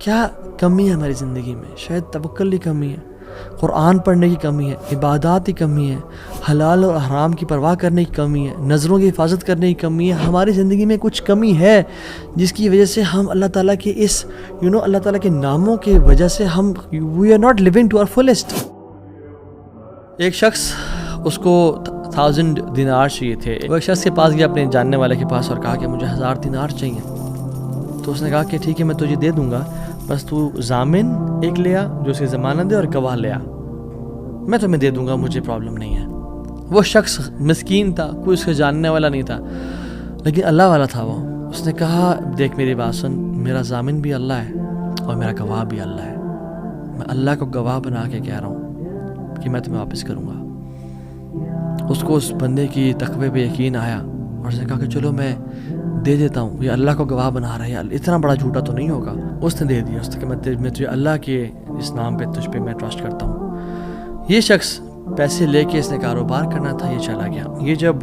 کیا کمی ہے ہماری زندگی میں؟ شاید توکل کی کمی ہے، قرآن پڑھنے کی کمی ہے، عبادات کی کمی ہے، حلال اور حرام کی پرواہ کرنے کی کمی ہے، نظروں کی حفاظت کرنے کی کمی ہے. ہماری زندگی میں کچھ کمی ہے جس کی وجہ سے ہم اللہ تعالیٰ کے اس اللہ تعالیٰ کے ناموں کی وجہ سے ہم we are not living to our fullest. ایک شخص اس کو 1000 دینار چاہیے تھے. وہ ایک شخص کے پاس گیا، اپنے جاننے والے کے پاس، اور کہا کہ مجھے 1000 دینار چاہیے. تو اس نے کہا کہ ٹھیک ہے میں تجھے دے دوں گا، بس تو ضامن ایک لیا جو اسے ضمانت دے اور گواہ لیا، میں تمہیں دے دوں گا، مجھے پرابلم نہیں ہے. وہ شخص مسکین تھا، کوئی اس کے جاننے والا نہیں تھا، لیکن اللہ والا تھا. وہ اس نے کہا دیکھ میری بات سن، میرا ضامن بھی اللہ ہے اور میرا گواہ بھی اللہ ہے. میں اللہ کو گواہ بنا کے کہہ رہا ہوں کہ میں تمہیں واپس کروں گا. اس کو اس بندے کی تقوی پہ یقین آیا اور اس نے کہا کہ چلو میں دے دیتا ہوں، یہ اللہ کو گواہ بنا رہا ہے، اتنا بڑا جھوٹا تو نہیں ہوگا. اس نے دے دیا. اس نے کہا میں تجھے اللہ کے اس نام پہ تجھ پہ میں ٹرسٹ کرتا ہوں. یہ شخص پیسے لے کے اس نے کاروبار کرنا تھا، یہ چلا گیا. یہ جب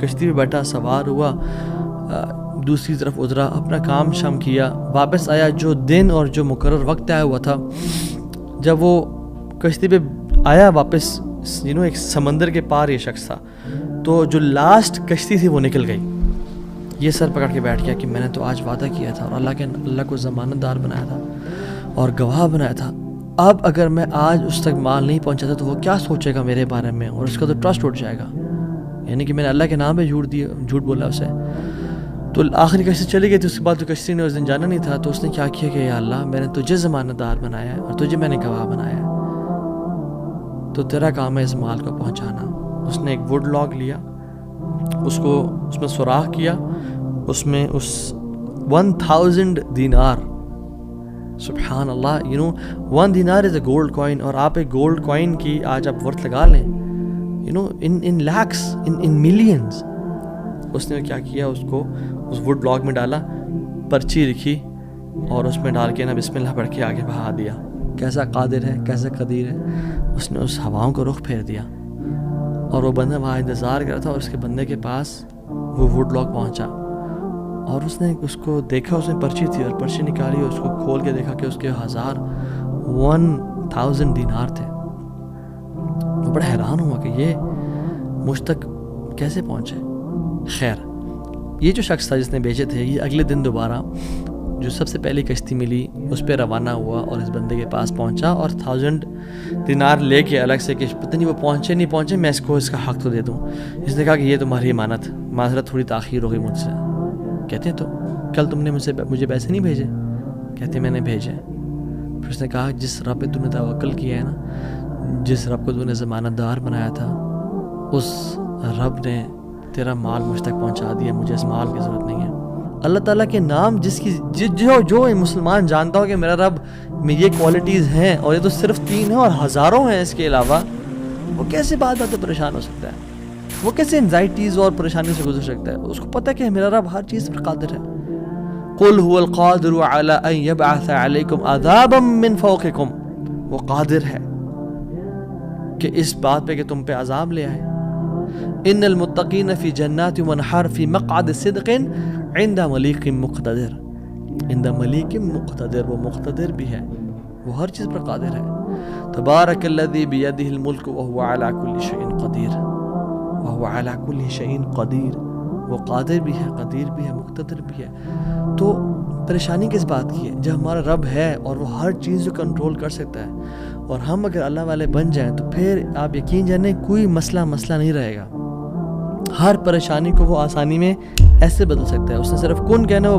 کشتی پہ بیٹھا، سوار ہوا، دوسری طرف اترا، اپنا کام شام کیا، واپس آیا. جو دن اور جو مقرر وقت آیا ہوا تھا، جب وہ کشتی پہ آیا واپس، ایک سمندر کے پار یہ شخص تھا، تو جو لاسٹ کشتی تھی وہ نکل گئی. یہ سر پکڑ کے بیٹھ گیا کہ میں نے تو آج وعدہ کیا تھا اور اللہ کو ضمانت دار بنایا تھا اور گواہ بنایا تھا. اب اگر میں آج اس تک مال نہیں پہنچاتا تو وہ کیا سوچے گا میرے بارے میں، اور اس کا تو ٹرسٹ اٹھ جائے گا، یعنی کہ میں نے اللہ کے نام پہ جھوٹ بولا اسے. تو آخری کشتی چلی گئی تھی. اس کے بعد تو کشتی نے اس دن جانا نہیں تھا. تو اس نے کیا کیا کہ یا اللہ میں نے تجھے ضمانت دار بنایا ہے اور تجھے میں نے گواہ بنایا ہے، تو تیرا کام ہے اس مال کو پہنچانا. اس نے ایک ووڈ لاگ لیا، اس میں سوراخ کیا، اس میں اس 1000 دینار، سبحان اللہ، 1 دینار از اے گولڈ کوائن. اور آپ ایک گولڈ کوائن کی آج آپ ورتھ لگا لیں، ان لیکس، ان ملینز. اس نے کیا کیا، اس کو اس ووڈ لاگ میں ڈالا، پرچی لکھی اور اس میں ڈال کے بسم اللہ پڑھ کے آگے بہا دیا. کیسا قادر ہے، کیسا قدیر ہے. اس نے اس ہواؤں کو رخ پھیر دیا اور وہ بندہ وہاں انتظار کر رہا تھا، اور اس کے بندے کے پاس وہ ووڈ لاگ پہنچا اور اس نے اس کو دیکھا. اس میں پرچی تھی اور پرچی نکالی اور اس کو کھول کے دیکھا کہ اس کے 1000 دینار تھے. وہ بڑا حیران ہوا کہ یہ مجھ تک کیسے پہنچے. خیر، یہ جو شخص تھا جس نے بیچے تھے، یہ اگلے دن دوبارہ جو سب سے پہلی کشتی ملی اس پہ روانہ ہوا اور اس بندے کے پاس پہنچا اور 1000 دینار لے کے الگ سے کہ پتہ نہیں وہ پہنچے نہیں پہنچے، میں اس کو اس کا حق تو دے دوں. اس نے کہا کہ یہ تمہاری امانت، معذرت تھوڑی تاخیر ہو گئی مجھ سے. کہتے تو کل تم نے مجھے پیسے نہیں بھیجے؟ کہتے میں نے بھیجے. پھر اس نے کہا جس رب پہ تو نے توکل کیا ہے نا، جس رب کو تو نے ضمانت دار بنایا تھا، اس رب نے تیرا مال مجھ تک پہنچا دیا، مجھے اس مال کی ضرورت نہیں ہے. اللہ تعالیٰ کے نام جو مسلمان جانتا ہو کہ میرا رب میں یہ کوالٹیز ہیں، اور یہ تو صرف 3 ہیں اور ہزاروں ہیں اس کے علاوہ، وہ کیسے بات سے پریشان ہو سکتا ہے؟ وہ کیسے انزائٹیز اور پریشانی سے گزر سکتا ہے؟ اس کو پتہ کہ میرا رب ہر چیز پر قادر ہے. قل هو القادر على ان يبعث عليكم عذابا من فوقكم، وہ قادر ہے کہ اس بات پہ کہ تم پہ عذاب لے آئے. ان المتقین فی جنات ونہر فی مقعد صدق عند ملیک مقتدر. عند ملیک مقتدر، وہ مقتدر بھی ہے، وہ ہر چیز پر قادر ہے. تبارک الذی بیدہ الملک وهو على كل شیء قدیر، وهو على كل شیء قدیر. وہ قادر بھی ہے، قدیر بھی ہے، مقتدر بھی ہے. تو پریشانی کس بات کی ہے جب ہمارا رب ہے اور وہ ہر چیز کو کنٹرول کر سکتا ہے، اور ہم اگر اللہ والے بن جائیں تو پھر آپ یقین جانیں کوئی مسئلہ نہیں رہے گا. ہر پریشانی کو وہ آسانی میں ایسے بدل سکتا ہے. اس نے صرف کن کہنا وہ